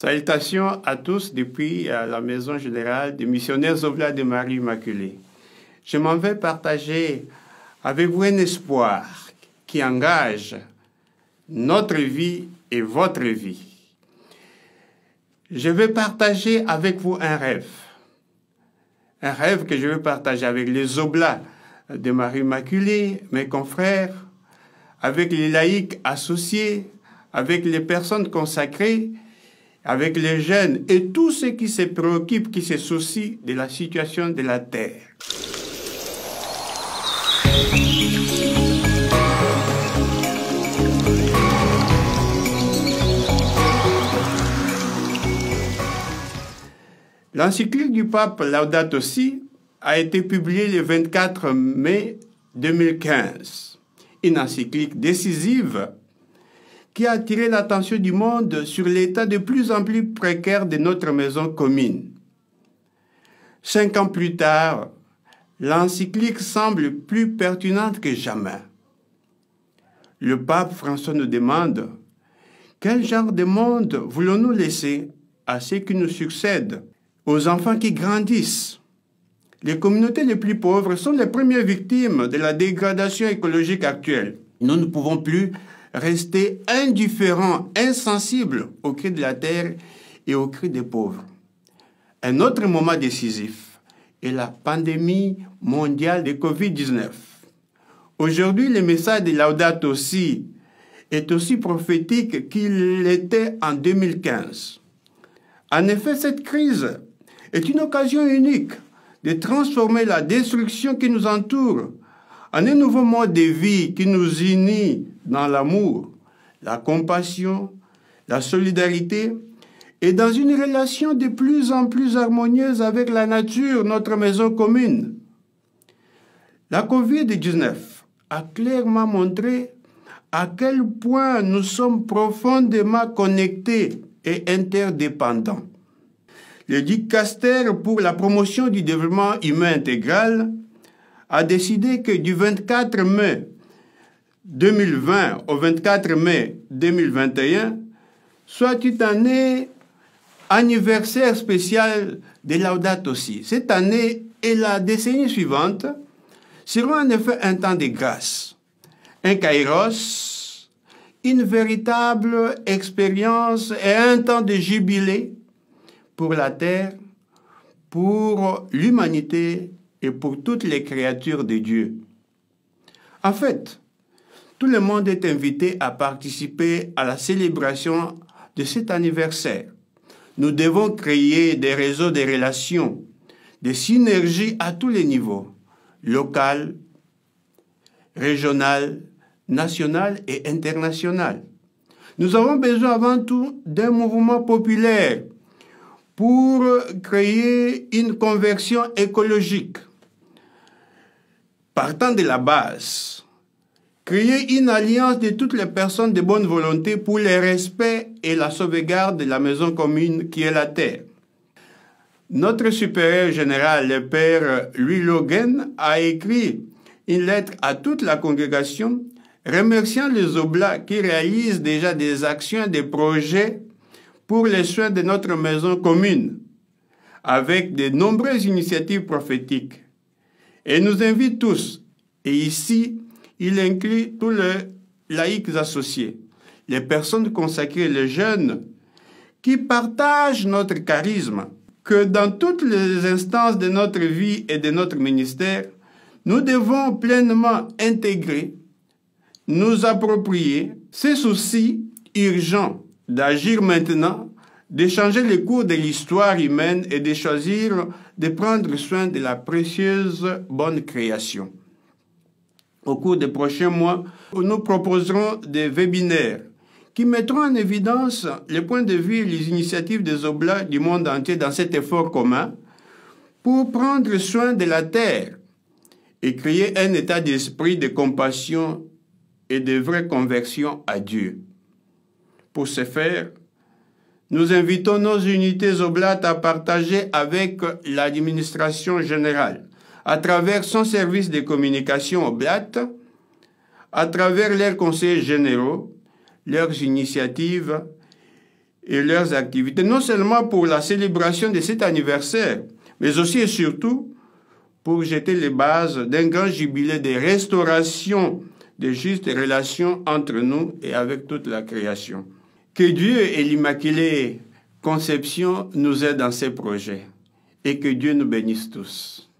Salutations à tous depuis la Maison Générale des Missionnaires Oblat de Marie Immaculée. Je m'en vais partager avec vous un espoir qui engage notre vie et votre vie. Je vais partager avec vous un rêve que je vais partager avec les Oblats de Marie Immaculée, mes confrères, avec les laïcs associés, avec les personnes consacrées, avec les jeunes et tous ceux qui se préoccupent, qui se soucient de la situation de la terre. L'encyclique du pape Laudato Si a été publiée le 24 mai 2015. Une encyclique décisive qui a attiré l'attention du monde sur l'état de plus en plus précaire de notre maison commune. 5 ans plus tard, l'encyclique semble plus pertinente que jamais. Le pape François nous demande quel genre de monde voulons-nous laisser à ceux qui nous succèdent, aux enfants qui grandissent. Les communautés les plus pauvres sont les premières victimes de la dégradation écologique actuelle. Nous ne pouvons plus rester indifférents, insensibles aux cris de la terre et aux cris des pauvres. Un autre moment décisif est la pandémie mondiale de Covid-19. Aujourd'hui, le message de Laudato Si est aussi prophétique qu'il l'était en 2015. En effet, cette crise est une occasion unique de transformer la destruction qui nous entoure en un nouveau mode de vie qui nous unit dans l'amour, la compassion, la solidarité et dans une relation de plus en plus harmonieuse avec la nature, notre maison commune. La Covid-19 a clairement montré à quel point nous sommes profondément connectés et interdépendants. Le dicaster pour la promotion du développement humain intégral a décidé que du 24 mai 2020 au 24 mai 2021 soit une année anniversaire spéciale de Laudato Si. Cette année et la décennie suivante seront en effet un temps de grâce, un kairos, une véritable expérience et un temps de jubilé pour la terre, pour l'humanité et pour toutes les créatures de Dieu. En fait, tout le monde est invité à participer à la célébration de cet anniversaire. Nous devons créer des réseaux de relations, des synergies à tous les niveaux, local, régional, national et international. Nous avons besoin avant tout d'un mouvement populaire pour créer une conversion écologique. Partant de la base, créer une alliance de toutes les personnes de bonne volonté pour le respect et la sauvegarde de la maison commune qui est la terre. Notre supérieur général, le père Louis Logan, a écrit une lettre à toute la congrégation remerciant les Oblats qui réalisent déjà des actions et des projets pour les soins de notre maison commune, avec de nombreuses initiatives prophétiques. Et nous invite tous, et ici, il inclut tous les laïcs associés, les personnes consacrées, les jeunes, qui partagent notre charisme, que dans toutes les instances de notre vie et de notre ministère, nous devons pleinement intégrer, nous approprier ces soucis urgents d'agir maintenant, de changer le cours de l'histoire humaine et de choisir de prendre soin de la précieuse bonne création. Au cours des prochains mois, nous proposerons des webinaires qui mettront en évidence les points de vue et les initiatives des Oblats du monde entier dans cet effort commun pour prendre soin de la terre et créer un état d'esprit de compassion et de vraie conversion à Dieu. Pour ce faire, nous invitons nos unités oblates à partager avec l'administration générale, à travers son service de communication oblate, à travers leurs conseillers généraux, leurs initiatives et leurs activités, non seulement pour la célébration de cet anniversaire, mais aussi et surtout pour jeter les bases d'un grand jubilé de restauration de justes relations entre nous et avec toute la création. Que Dieu et l'Immaculée Conception nous aident dans ces projets et que Dieu nous bénisse tous.